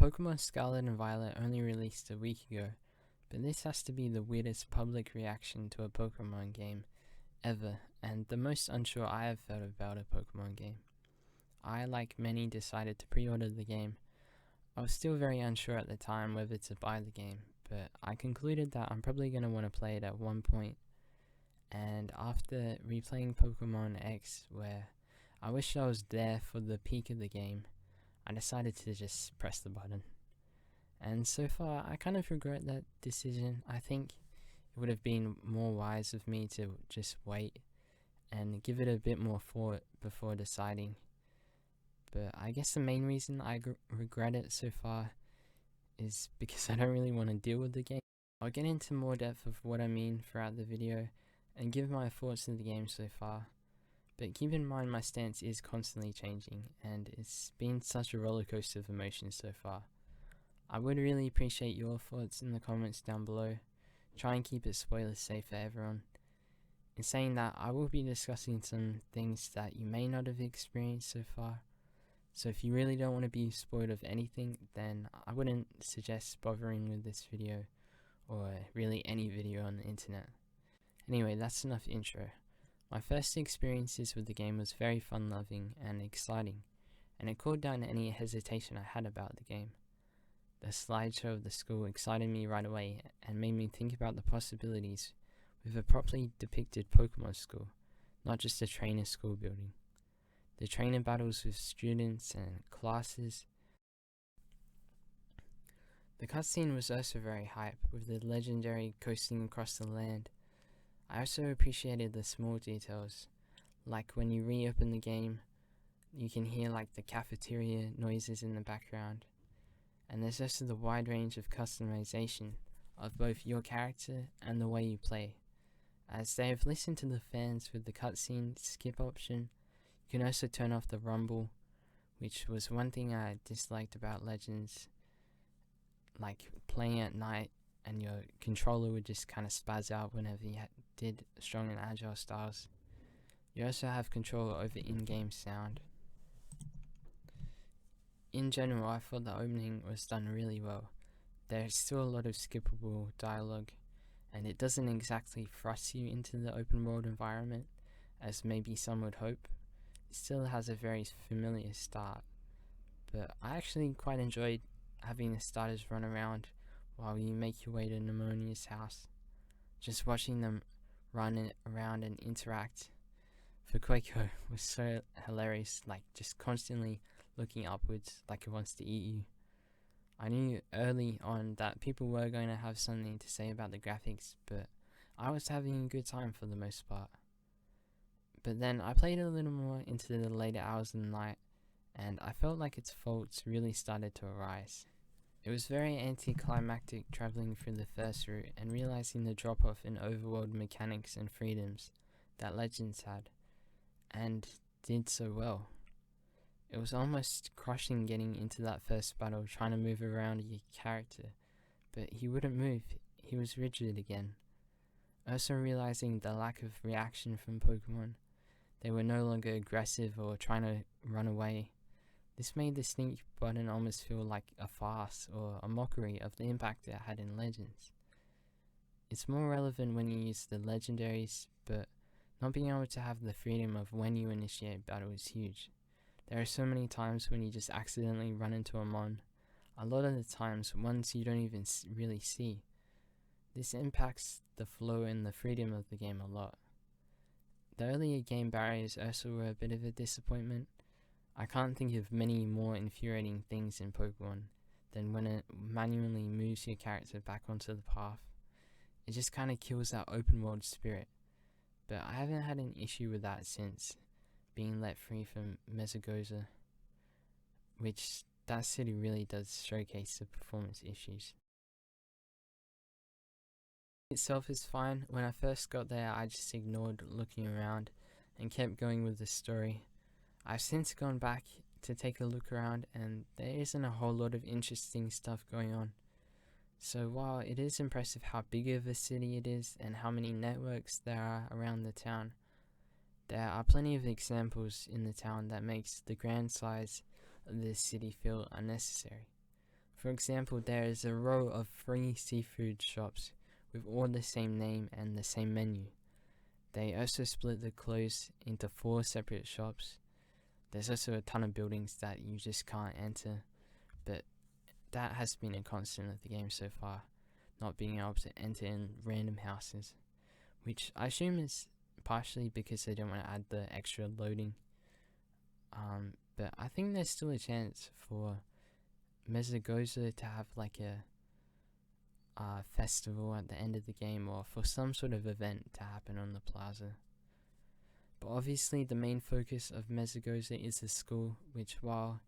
Pokemon Scarlet and Violet only released a week ago, but this has to be the weirdest public reaction to a Pokemon game ever, and the most unsure I have felt about a Pokemon game. I, like many, decided to pre-order the game. I was still very unsure at the time whether to buy the game, but I concluded that I'm probably going to want to play it at one point. And after replaying Pokemon X, where I wished I was there for the peak of the game, I decided to just press the button. And so far, I kind of regret that decision. I think it would have been more wise of me to just wait and give it a bit more thought before deciding. But I guess the main reason I regret it so far is because I don't really want to deal with the game. I'll get into more depth of what I mean throughout the video and give my thoughts on the game so far. But keep in mind my stance is constantly changing, and it's been such a roller coaster of emotions so far. I would really appreciate your thoughts in the comments down below. Try and keep it spoiler safe for everyone. In saying that, I will be discussing some things that you may not have experienced so far. So if you really don't want to be spoiled of anything, then I wouldn't suggest bothering with this video, or really any video on the internet. Anyway, that's enough intro. My first experiences with the game was very fun-loving and exciting, and it cooled down any hesitation I had about the game. The slideshow of the school excited me right away and made me think about the possibilities with a properly depicted Pokemon school, not just a trainer school building. The trainer battles with students and classes. The cutscene was also very hype, with the legendary coasting across the land. I also appreciated the small details, like when you reopen the game, you can hear like the cafeteria noises in the background. And there's also the wide range of customization of both your character and the way you play. As they have listened to the fans with the cutscene skip option, you can also turn off the rumble, which was one thing I disliked about Legends, like playing at night and your controller would just kind of spaz out whenever you did strong and agile styles. You also have control over in-game sound. In general, I thought the opening was done really well. There's still a lot of skippable dialogue, and it doesn't exactly thrust you into the open world environment, as maybe some would hope. It still has a very familiar start, but I actually quite enjoyed having the starters run around while you make your way to Pneumonia's house. Just watching them run around and interact for Quaco was so hilarious, like just constantly looking upwards like it wants to eat you. I knew early on that people were going to have something to say about the graphics, but I was having a good time for the most part. But then I played a little more into the later hours of the night, and I felt like its faults really started to arise. It was very anticlimactic travelling through the first route and realising the drop-off in overworld mechanics and freedoms that Legends had, and did so well. It was almost crushing getting into that first battle trying to move around your character, but he wouldn't move, he was rigid again. Also realising the lack of reaction from Pokemon. They were no longer aggressive or trying to run away. This made the sneak button almost feel like a farce or a mockery of the impact it had in Legends. It's more relevant when you use the legendaries, but not being able to have the freedom of when you initiate battle is huge. There are so many times when you just accidentally run into a mon. A lot of the times, ones you don't even really see. This impacts the flow and the freedom of the game a lot. The earlier game barriers also were a bit of a disappointment. I can't think of many more infuriating things in Pokemon than when it manually moves your character back onto the path. It just kind of kills that open world spirit, but I haven't had an issue with that since being let free from Mesagoza, which that city really does showcase the performance issues. Itself is fine. When I first got there, I just ignored looking around and kept going with the story. I've since gone back to take a look around, and there isn't a whole lot of interesting stuff going on. So while it is impressive how big of a city it is and how many networks there are around the town, there are plenty of examples in the town that makes the grand size of this city feel unnecessary. For example, there is a row of 3 seafood shops with all the same name and the same menu. They also split the clothes into 4 separate shops. There's also a ton of buildings that you just can't enter, but that has been a constant of the game so far, not being able to enter in random houses, which I assume is partially because they don't want to add the extra loading. But I think there's still a chance for Mesagoza to have like a festival at the end of the game, or for some sort of event to happen on the plaza. But obviously the main focus of Mesagoza is the school, which while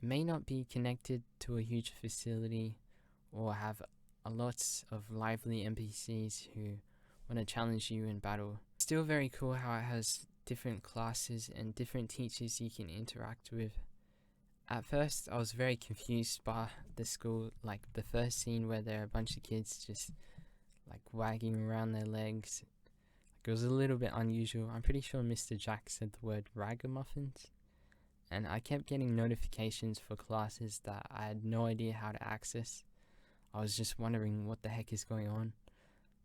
it may not be connected to a huge facility or have a lot of lively NPCs who want to challenge you in battle, it's still very cool how it has different classes and different teachers you can interact with. At first I was very confused by the school, like the first scene where there are a bunch of kids just like wagging around their legs. Like, it was a little bit unusual. I'm pretty sure Mr. Jack said the word ragamuffins, and I kept getting notifications for classes that I had no idea how to access. I was just wondering what the heck is going on.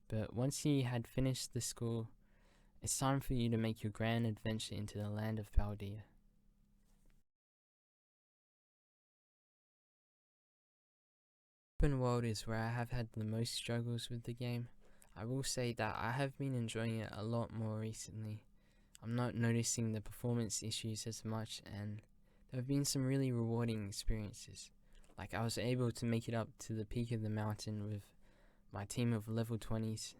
But once you had finished the school, it's time for you to make your grand adventure into the land of Paldea. Open world is where I have had the most struggles with the game. I will say that I have been enjoying it a lot more recently. I'm not noticing the performance issues as much, and there have been some really rewarding experiences. Like I was able to make it up to the peak of the mountain with my team of level 20s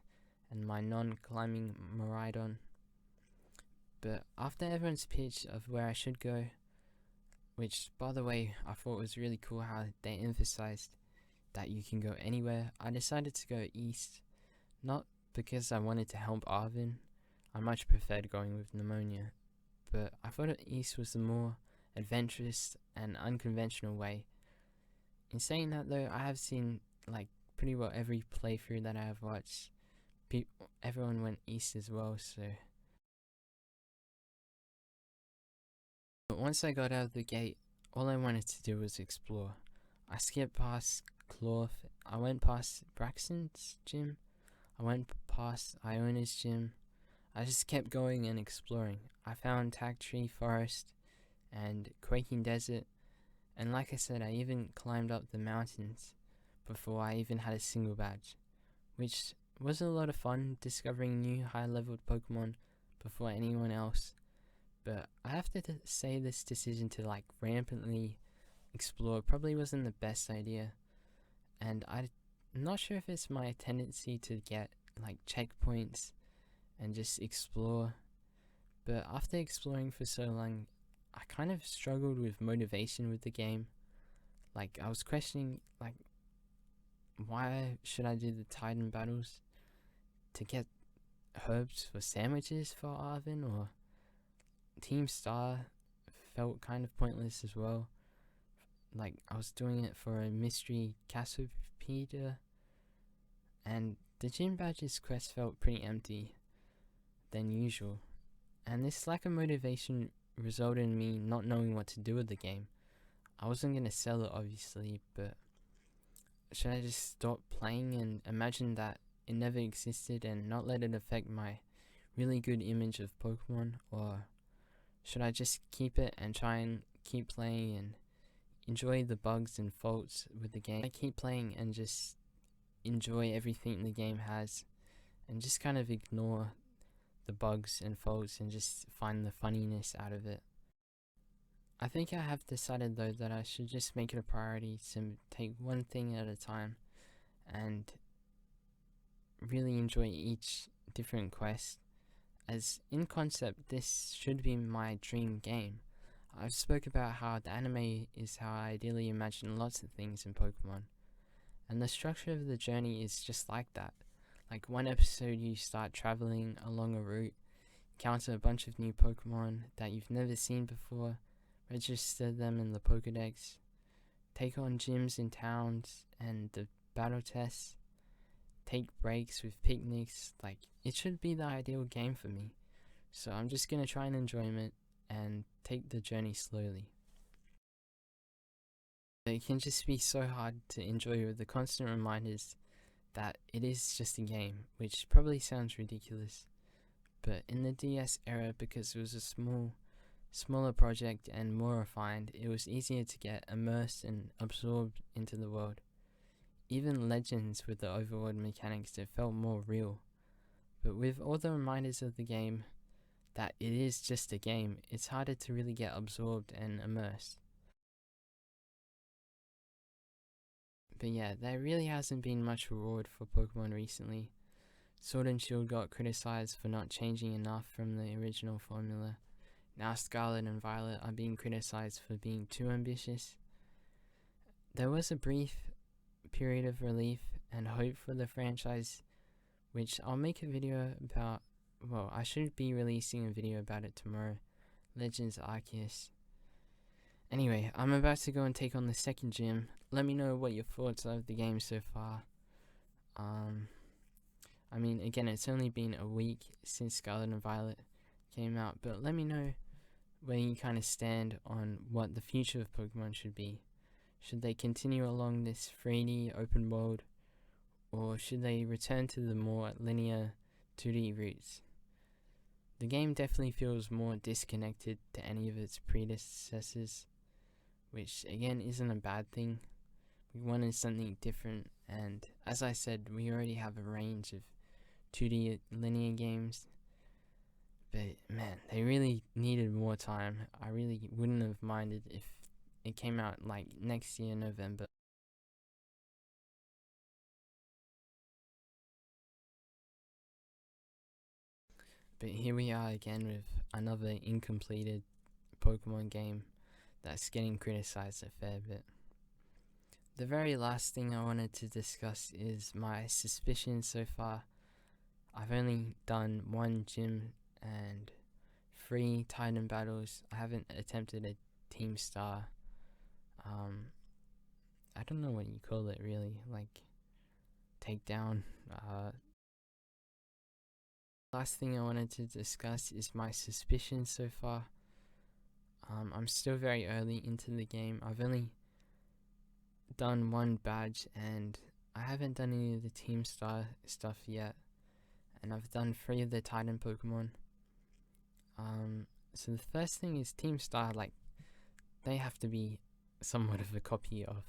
and my non-climbing Miraidon. But after everyone's pitch of where I should go, which by the way I thought was really cool how they emphasized that you can go anywhere, I decided to go east, not because I wanted to help Arvin. I much preferred going with Pneumonia, but I thought east was the more adventurous and unconventional way. In saying that though, I have seen like pretty well every playthrough that I have watched, everyone went east as well, so. But once I got out of the gate, all I wanted to do was explore. I skipped past Cloth, I went past Braxton's gym, I went past Iona's gym. I just kept going and exploring. I found Tag Tree Forest and Quaking Desert, and like I said, I even climbed up the mountains before I even had a single badge, which was a lot of fun discovering new high-leveled Pokemon before anyone else. But I have to say this decision to like rampantly explore probably wasn't the best idea, and I'm not sure if it's my tendency to get like checkpoints and just explore, but after exploring for so long, I kind of struggled with motivation with the game. Like I was questioning like, why should I do the Titan battles? To get herbs for sandwiches for Arvin, or Team Star felt kind of pointless as well. Like I was doing it for a mystery Cassiopeia, and the gym badges quest felt pretty empty than usual, and this lack of motivation resulted in me not knowing what to do with the game. I wasn't gonna sell it obviously, but should I just stop playing and imagine that it never existed and not let it affect my really good image of Pokemon, or should I just keep it and try and keep playing and enjoy the bugs and faults with the game? I keep playing and just enjoy everything the game has and just kind of ignore the bugs and faults and just find the funniness out of it. I think I have decided though that I should just make it a priority to take one thing at a time and really enjoy each different quest, as in concept this should be my dream game. I've spoke about how the anime is how I ideally imagine lots of things in Pokemon, and the structure of the journey is just like that. Like one episode you start traveling along a route, encounter a bunch of new Pokemon that you've never seen before, register them in the Pokedex, take on gyms in towns and the battle tests, take breaks with picnics. Like it should be the ideal game for me, so I'm just gonna try and enjoy it and take the journey slowly. It can just be so hard to enjoy with the constant reminders that it is just a game, which probably sounds ridiculous. But in the DS era, because it was a smaller project and more refined, it was easier to get immersed and absorbed into the world. Even Legends with the overworld mechanics, it felt more real. But with all the reminders of the game that it is just a game, it's harder to really get absorbed and immersed. But yeah, there really hasn't been much reward for Pokemon recently. Sword and Shield got criticized for not changing enough from the original formula. Now Scarlet and Violet are being criticized for being too ambitious. There was a brief period of relief and hope for the franchise, which I'll make a video about. Well, I should be releasing a video about it tomorrow. Legends Arceus. Anyway, I'm about to go and take on the second gym. Let me know what your thoughts are of the game so far. I mean, again, it's only been a week since Scarlet and Violet came out, but let me know where you kind of stand on what the future of Pokemon should be. Should they continue along this 3D open world, or should they return to the more linear 2D roots? The game definitely feels more disconnected to any of its predecessors, which again isn't a bad thing. We wanted something different, and as I said, we already have a range of 2D linear games. But man, they really needed more time. I really wouldn't have minded if it came out like next year, November. But here we are again with another incompleted Pokemon game that's getting criticized a fair bit. The very last thing I wanted to discuss is my suspicion so far. I've only done one gym and 3 Titan battles. I haven't attempted a Team Star. I don't know what you call it really, like takedown. Last thing I wanted to discuss is my suspicion so far. I'm still very early into the game. I've only done 1 badge and I haven't done any of the Team Star stuff yet. And I've done 3 of the Titan Pokemon. So the first thing is Team Star, like, they have to be somewhat of a copy of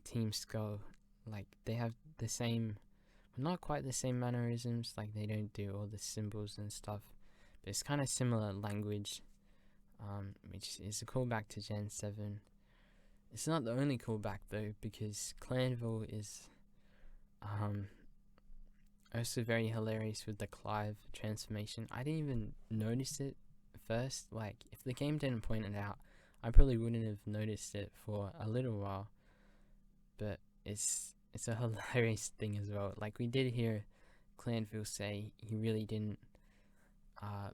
Team Skull. Like, they have the same, not quite the same mannerisms, like they don't do all the symbols and stuff, but it's kind of similar language, which is a callback to Gen 7. It's not the only callback though, because Clanville is also very hilarious with the Clive transformation. I didn't even notice it first. Like, if the game didn't point it out, I probably wouldn't have noticed it for a little while. But it's a hilarious thing as well. Like, we did hear Clanville say he really didn't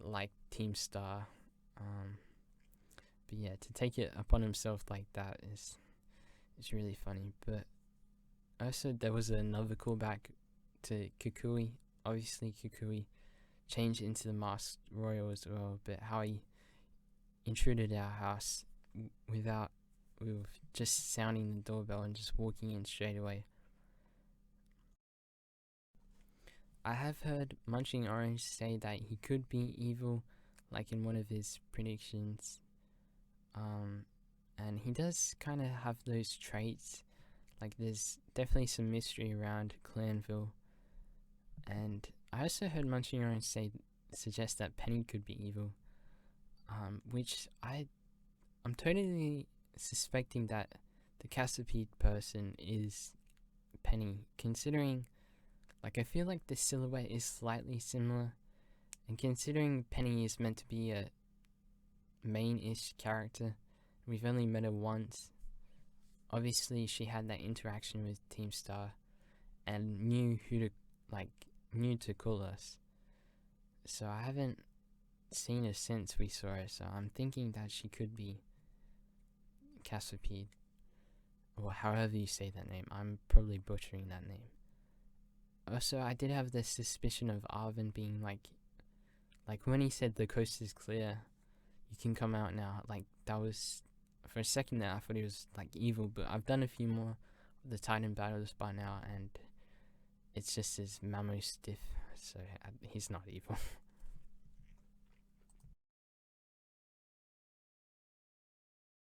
like Team Star. But yeah, to take it upon himself like that is really funny. But also there was another callback to Kukui. Obviously Kukui changed into the Masked Royal as well, but how he intruded our house with just sounding the doorbell and just walking in straight away. I have heard munchingorange say that he could be evil, like in one of his predictions. And he does kind of have those traits. Like, there's definitely some mystery around Clanville. And I also heard munchingorange suggest that Penny could be evil, which I'm totally suspecting that the Cassiopeia person is Penny, considering, like, I feel like the silhouette is slightly similar, and considering Penny is meant to be a main-ish character, we've only met her once. Obviously she had that interaction with Team Star and knew to call us, so I haven't seen her since we saw her, so I'm thinking that she could be Cassiopeia, or however you say that name. I'm probably butchering that name. Also, I did have the suspicion of Arven being like when he said the coast is clear, you can come out now. Like, that was for a second there I thought he was like evil, but I've done a few more of the Titan battles by now, and it's just his Mamo stiff, so he's not evil.